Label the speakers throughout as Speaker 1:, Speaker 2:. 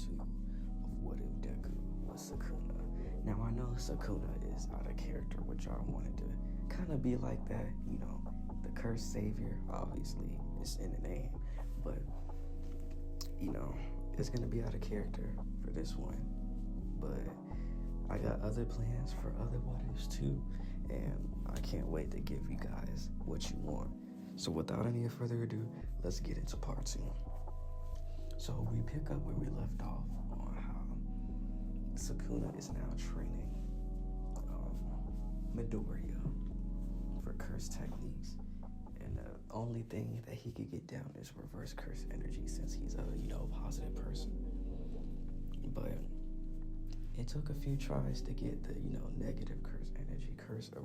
Speaker 1: 2 of What If Deku was Sukuna. Now I know Sukuna is out of character, which I wanted to kind of be like that, the cursed savior, obviously, it's in the name, but, it's gonna be out of character for this one, but I got other plans for other what ifs too, and I can't wait to give you guys what you want. So without any further ado, let's get into part 2. So we pick up where we left off on how Sukuna is now training Midoriya for curse techniques. And the only thing that he could get down is reverse curse energy since he's a, positive person. But it took a few tries to get the, negative curse energy,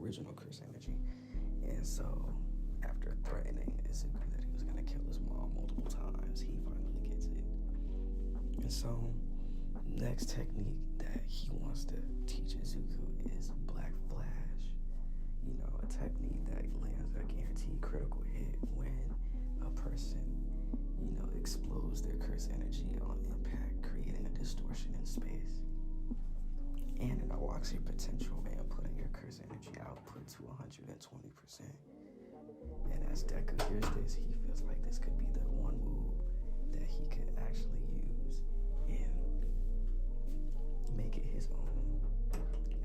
Speaker 1: original curse energy. And so after threatening Izuku that he was going to kill his mom multiple times, he finally gets it. And so next technique that he wants to teach Izuku is Black Flash. A technique that lands a guaranteed critical hit when a person, explodes their curse energy on impact, creating a distortion in space. And it unlocks your potential and putting your curse energy output to 120%. And as Deku hears this, he feels like this could be the one move that he could actually use and make it his own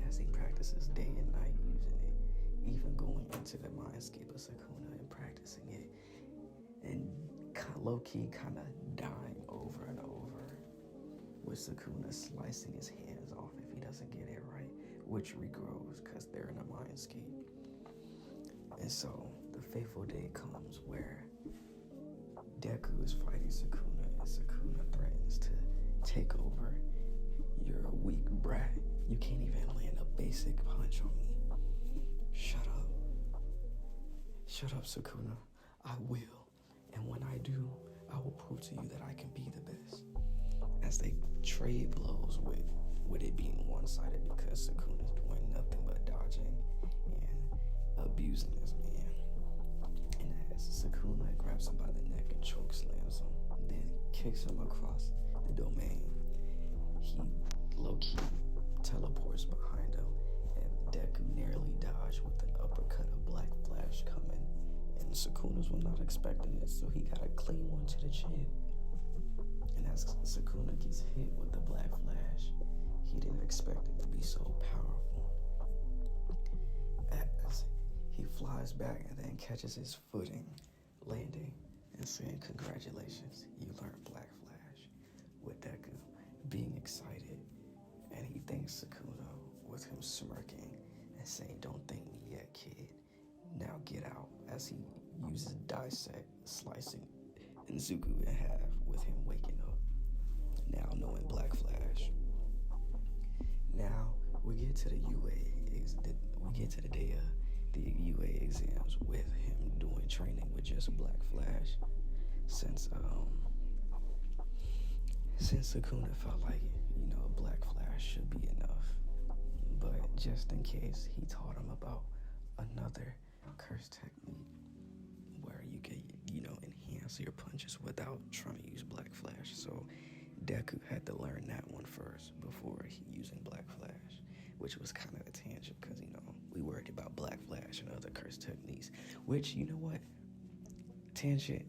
Speaker 1: as he practices day and night using it, even going into the mindscape of Sukuna and practicing it, and low-key kind of dying over and over, with Sukuna slicing his hands off if he doesn't get it right, which regrows because they're in a mindscape. And so the fateful day comes where Deku is fighting Sukuna, and Sukuna threatens to take over. You're a weak brat. You can't even land a basic punch on me. Shut up. Shut up, Sukuna. I will. And when I do, I will prove to you that I can be the best. As they trade blows with it being one-sided because Sukuna's doing nothing but dodging and abusing this man. And as Sukuna grabs him by the neck and choke slams him, then kicks him across the domain, he low-key teleports behind him, and Deku nearly dodged with an uppercut of Black Flash coming. And Sukuna's was not expecting it, so he got a clean one to the chin. And as Sukuna gets hit with the Black Flash, he didn't expect it to be so powerful. As he flies back and then catches his footing, landing and saying, "Congratulations, you learned Black Flash," with Deku being excited. And he thanks Sukuna with him smirking and saying, "Don't thank me yet, kid. Now get out," as he uses Dissect, slicing Izuku in half with him waking up, now knowing Black Flash. Now we get to the day of the UA exams with him doing training with just Black Flash, since Sukuna felt like Black Flash should be enough, but just in case, he taught him about another curse technique where you can enhance your punches without trying to use Black Flash. So Deku had to learn that one first before using Black Flash, which was kind of a tangent because we worried about Black Flash and other curse techniques, which, tangent,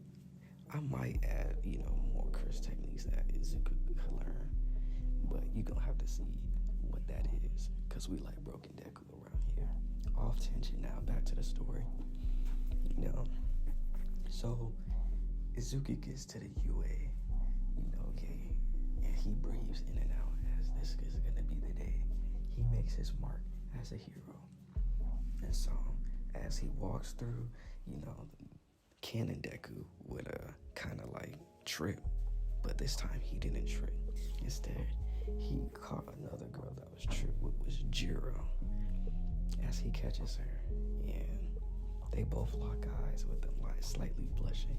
Speaker 1: I might add more curse techniques that Izuku could learn, but you're gonna have to see what that is because we like broken Deku around here. Off tangent now, back to the story. So Izuku gets to the UA, game, and he breathes in and out as this is gonna be the day he makes his mark as a hero. And so as he walks through, Canon Deku would kind of like trip, but this time he didn't trip. Instead, he caught another girl that was tripped with, was Jiro, as he catches her, and they both lock eyes with them like slightly blushing,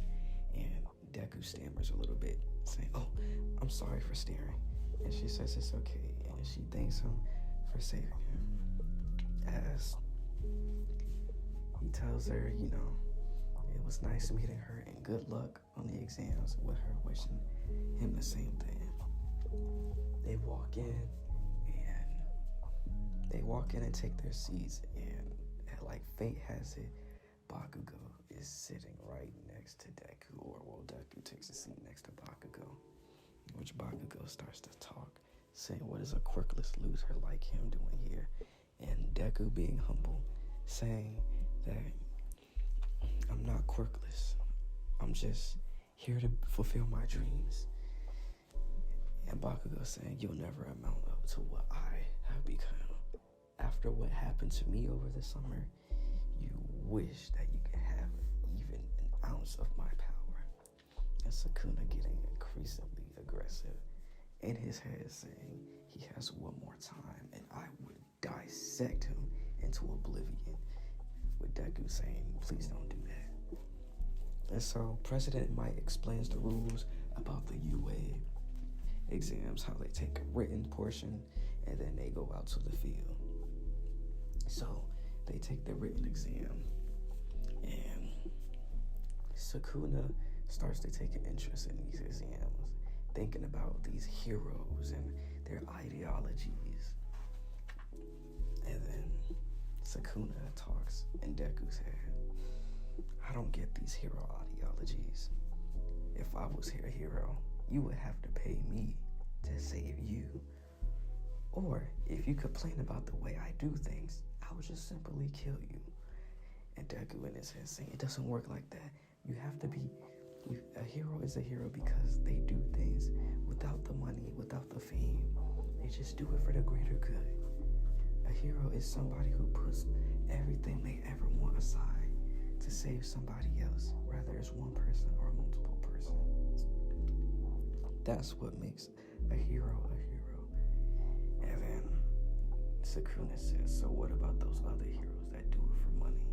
Speaker 1: and Deku stammers a little bit, saying, "Oh, I'm sorry for staring," and she says it's okay, and she thanks him for saving him, as he tells her, it was nice meeting her and good luck on the exams, with her wishing him the same thing. They walk in and take their seats, and like fate has it, Bakugo is sitting right next to Deku, or well, Deku takes a seat next to Bakugo, which Bakugo starts to talk, saying what is a quirkless loser like him doing here, and Deku being humble, saying that I'm not quirkless, I'm just here to fulfill my dreams. And Bakugo saying you'll never amount up to what I have become. After what happened to me over the summer, you wish that you could have even an ounce of my power. And Sukuna getting increasingly aggressive in his head, saying he has one more time and I would dissect him into oblivion, with Deku saying please don't do that. And so President Mike explains the rules about the UA exams, how they take a written portion and then they go out to the field. So they take the written exam, and Sukuna starts to take an interest in these exams, thinking about these heroes and their ideologies. And then Sukuna talks in Deku's head. I don't get these hero ideologies. If I was a hero, you would have to pay me to save you. Or if you complain about the way I do things, I would just simply kill you. And Deku in his head saying, it doesn't work like that. You have to be, a hero is a hero because they do things without the money, without the fame. They just do it for the greater good. A hero is somebody who puts everything they ever want aside to save somebody else, whether it's one person or multiple persons. That's what makes a hero a hero. And then Sukuna says, so what about those other heroes that do it for money?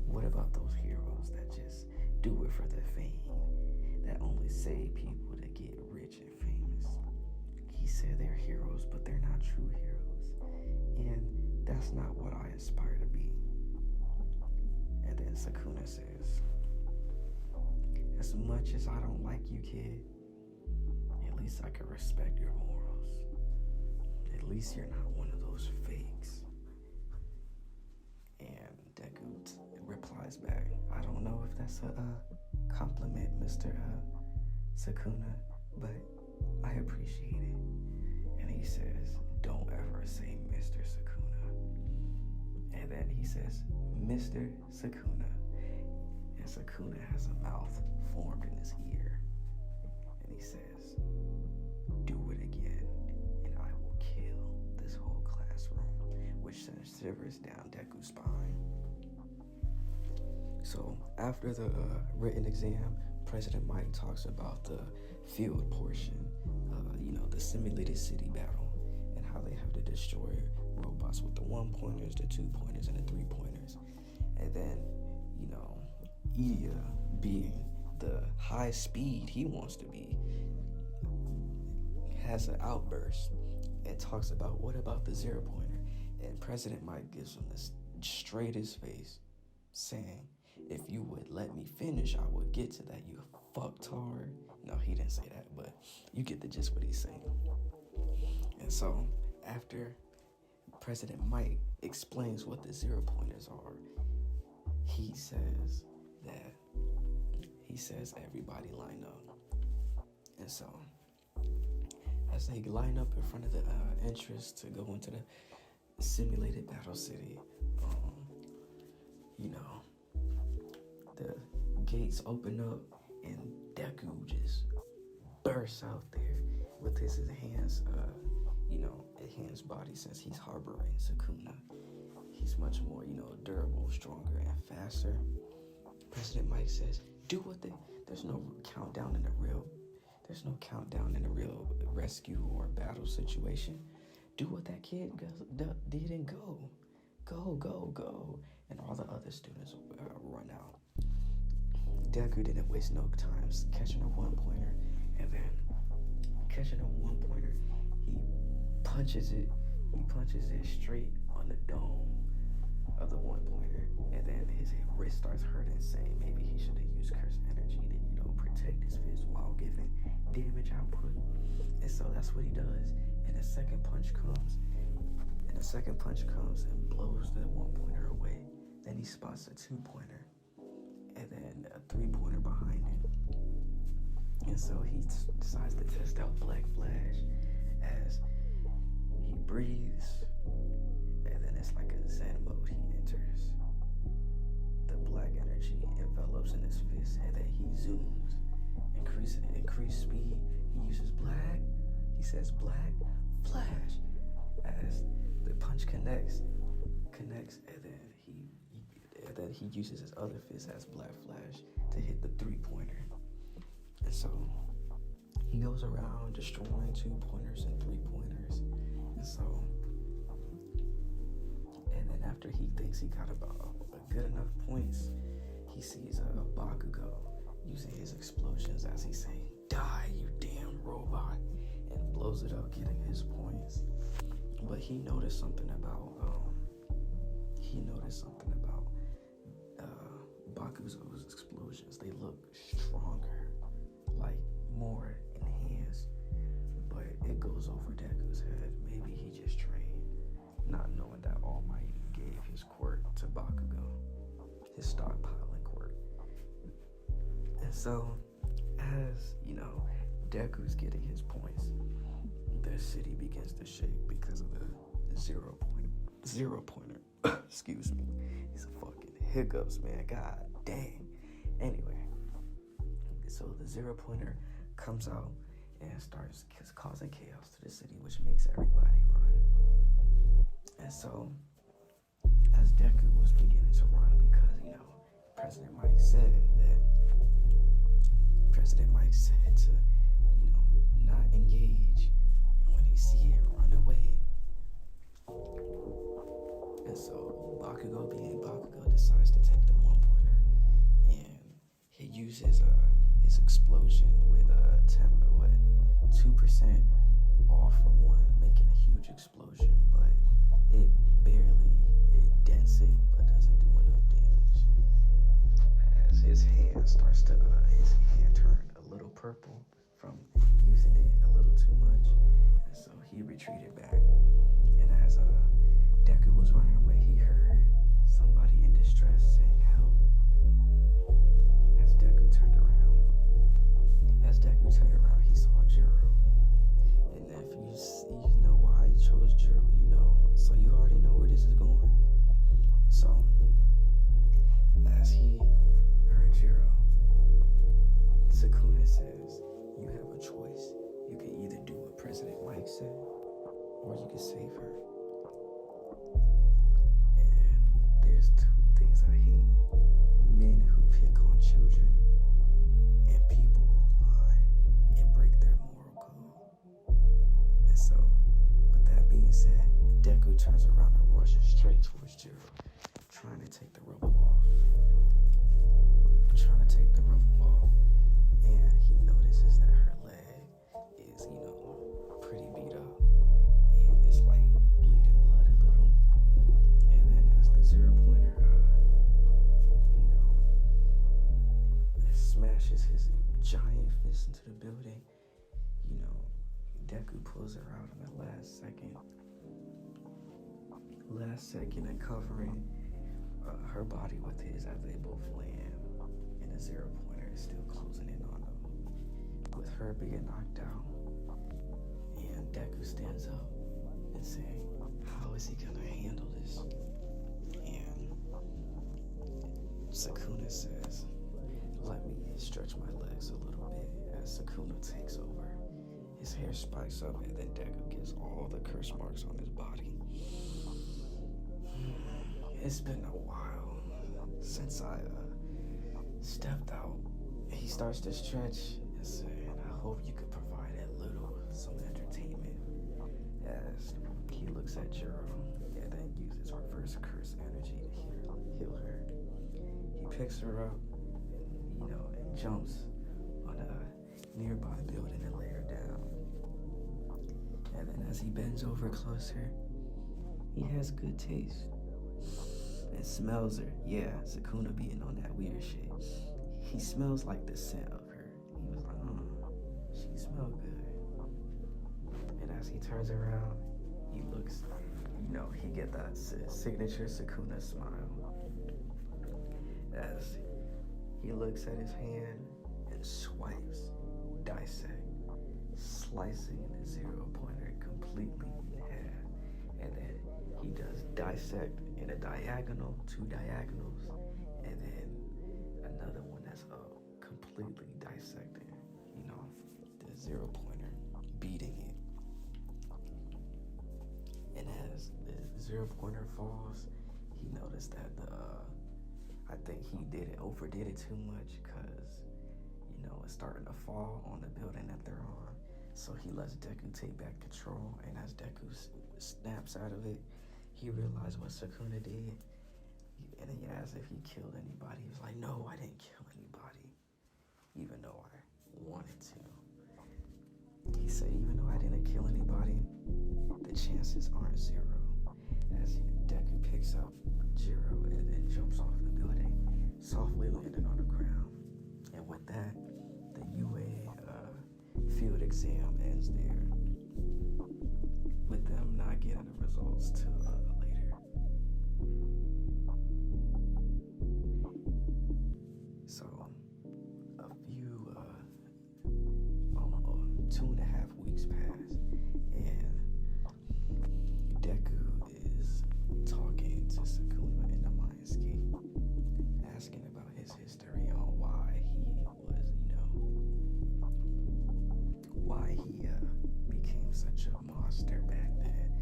Speaker 1: What about those heroes that just do it for the fame, that only save people to get rich and famous? He said they're heroes, but they're not true heroes. And that's not what I aspire to be. And then Sukuna says, as much as I don't like you, kid, at least I can respect your morals. At least you're not one of those fakes. And Deku replies back, I don't know if that's a compliment, Mr. Sukuna, but I appreciate it. And he says, don't ever say Mr. Sukuna. And then he says, Mr. Sukuna. And Sukuna has a mouth formed in his ear. And he says, do it again, and I will kill this whole classroom, which sends shivers down Deku's spine. So after the written exam, President Mike talks about the field portion, the simulated city battle, and how they have to destroy robots with the 1-pointers, the 2-pointers, and the 3-pointers. And then, Idia, being the high speed he wants to be, has an outburst and talks about, what about the 0-pointer? And President Mike gives him this straightest face, saying, if you would let me finish, I would get to that, you fucktard. No, he didn't say that, but you get the gist what he's saying. And so after President Mike explains what the 0-pointers are, he says everybody line up. And so as they line up in front of the entrance to go into the simulated battle city, the gates open up and Deku just bursts out there with his hands, enhanced body, since he's harboring Sukuna. He's much more, durable, stronger, and faster. President Mike says, there's no countdown in the real rescue or battle situation. Do what that kid did and go. Go. And all the other students run out. Deku didn't waste no time catching a 1-pointer, and then catching a 1-pointer, he punches it straight on the dome of the 1-pointer, and then his wrist starts hurting, saying maybe he should have used cursed energy to, protect his fist while giving damage output. And so that's what he does. And the second punch comes. And blows the 1-pointer away. Then he spots a 2-pointer. And then a 3-pointer behind it. And so he decides to test out Black Flash as he breathes. And then it's like a Zen mode he enters. The black energy envelops in his fist, and then he zooms, increased speed. He uses black. He says Black Flash as the punch connects, and then he uses his other fist as Black Flash to hit the 3-pointer. And so he goes around destroying 2-pointers and 3-pointers. And then after he thinks he got about good enough points, he sees Bakugo using his explosions as he's saying, "Die, you damn robot," and blows it up, getting his points. But he noticed something about Bakugo's explosions. They look stronger, like more enhanced. But it goes over Deku's head. Maybe he just trained, not knowing that All Might gave his quirk to Bakugo, his stockpiling quirk. And so, as Deku's getting his points, the city begins to shake because of the 0-pointer. Excuse me. These fucking hiccups, man. God dang. Anyway, so the 0-pointer comes out and starts causing chaos to the city, which makes everybody run. And so, as Deku was beginning to run, because President Mike said to not engage, and when he see it, run away. And so Bakugo, being Bakugo, decides to take the 1-pointer, and he uses his explosion with 2% off for 1, making a huge explosion, but it dents it, but doesn't do enough damage. As his hand turned a little purple from using it a little too much, and so he retreated back. And as Deku was running away, he heard somebody in distress saying help. As Deku turned around, he saw Jiro. And if you know why he chose Jiro, so you already know where this is going. So, as he heard Jiro, Sukuna says, "You have a choice. You can either do what President Mike said, or you can save her." And there's 2 things I hate: men who pick on children, and people who lie and break their moral code. And so, with that being said, Deku turns around and rushes straight towards Jiro, trying to take the rubble off. And he notices that her leg is, pretty beat up, and it's like bleeding blood a little. And then as the 0-pointer, smashes his giant fist into the building, Deku pulls her out in the last second and covering her body with his as they both land, and the 0-pointer is still closing in on him. With her being knocked out, and Deku stands up and saying, "How is he gonna handle this?" And Sukuna says, "Let me stretch my legs a little bit," as Sukuna takes over. His hair spikes up, and then Deku gets all the curse marks on his body. It's been a while since I stepped out. He starts to stretch and saying, "I hope you could provide some entertainment," as he looks at Jiro and then uses reverse curse energy to heal her. He picks her up, and jumps on a nearby building and lay her down. And then as he bends over closer, he has good taste and smells her. Yeah, Sukuna being on that weird shit. He smells like the scent of her. He was like, she smelled good. as he turns around, he looks, he get that signature Sukuna smile. As he looks at his hand and swipes, dissect, slicing the 0-pointer completely in half. And then he does dissect in a diagonal, 2 diagonals, and then another one that's completely dissected, the 0-pointer, beating it. And as the 0-pointer falls, he noticed that I think he overdid it too much, because it's starting to fall on the building that they're on. So he lets Deku take back control, and as Deku snaps out of it, he realized what Sukuna did, and he asked if he killed anybody. He was like, "No, I didn't kill anybody, even though I wanted to." He said, "Even though I didn't kill anybody, the chances aren't 0." As Deku picks up Jiro and then jumps off the building, softly landing on the ground. And with that, the UA field exam ends there, with them not getting the results till later. So a few 2.5 weeks pass, and Deku is talking to Sukuna in the Mindscape, asking about his history on why he became such a monster back then.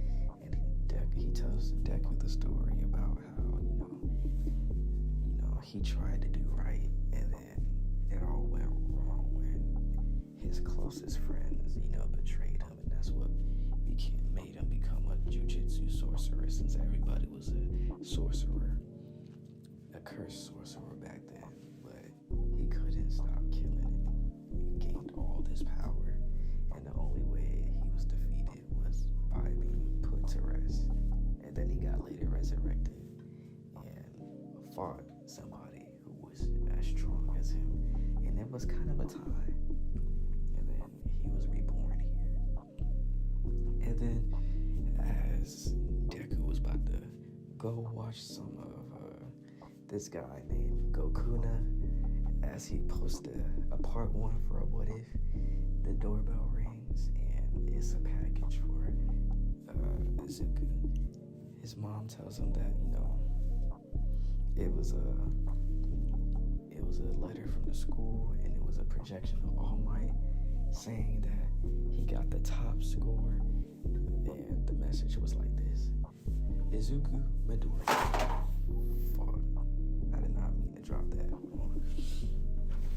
Speaker 1: And he tells Deku the story about how he tried to do right, and then it all went wrong when his closest friends betrayed him, and that's what made him become a jujitsu sorcerer, since everybody was a sorcerer, a cursed sorcerer back then. But he couldn't stop killing it. He gained all this power, and the only way he was defeated was by being put to rest. And then he got later resurrected and fought somebody who was as strong as him, and it was kind of a tie. And then he was reborn here. And then as Deku was about to go watch some of this guy named Gokuna, as he posted a part 1 for a What If, the doorbell rings, and it's a package for Izuku. His mom tells him that it was a letter from the school, and it was a projection of All Might saying that he got the top score, and the message was like this: Izuku Midori. Fuck, I did not mean to drop that.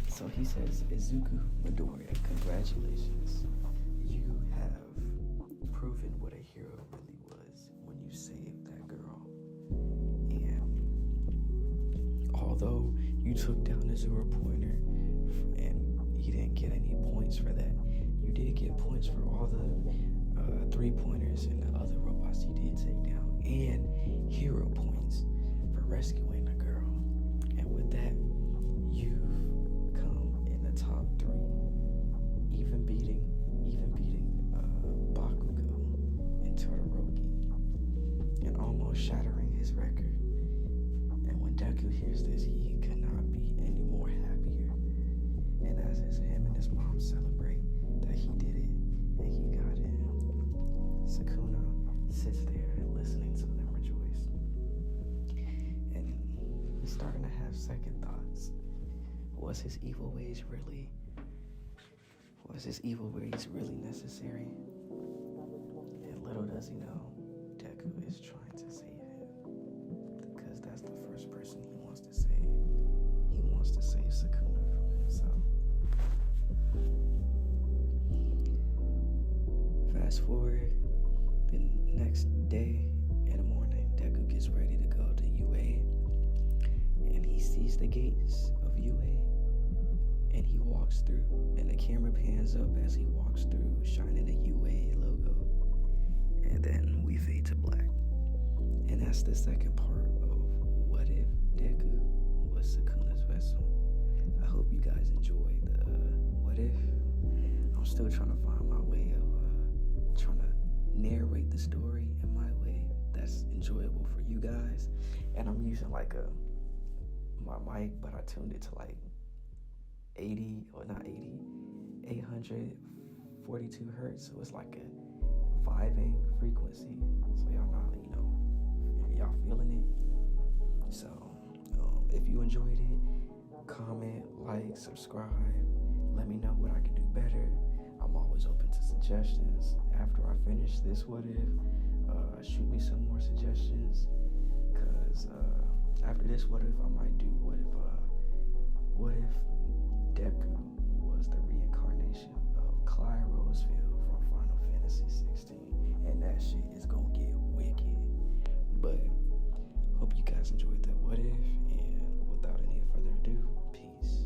Speaker 1: So he says, "Izuku Midoriya, congratulations. You have proven what a hero really was when you saved that girl. And although you took down the 0-pointer and you didn't get any points for that, you did get points for all the 3-pointers and the other robots you did take down, and hero points for rescuing the girl. And with that, you've come in the top 3, even beating Bakugo and Todoroki, and almost shattering his record." And when Deku hears this, he could not be any more happier. And as him and his mom celebrate that he did it and he got in, Sukuna sits there listening to them rejoice. And he's starting to have second thoughts. Was his evil ways really necessary? And little does he know, Deku is trying to save him, because that's the first person he wants to save. He wants to save Sukuna from himself. Fast forward, the next day in the morning, Deku gets ready to go to UA, and he sees the gates of UA, and he walks through, and the camera pans up as he walks through, shining the UA logo, and then we fade to black. And that's the second part of What If Deku Was Sukuna's Vessel. I hope you guys enjoyed the What If. I'm still trying to find my way of trying to narrate the story in my way that's enjoyable for you guys. And I'm using like my mic, but I tuned it to like 80 or not 80, 842 hertz. So it's like a vibing frequency. So y'all know, y'all feeling it. So if you enjoyed it, comment, like, subscribe. Let me know what I can do better. I'm always open to suggestions. After I finish this what if, shoot me some more suggestions. Cause after this what if, I might do what if Deku was the reincarnation of Clyde Rosefield from Final Fantasy 16, and that shit is gonna get wicked. But hope you guys enjoyed that what if, and without any further ado, peace.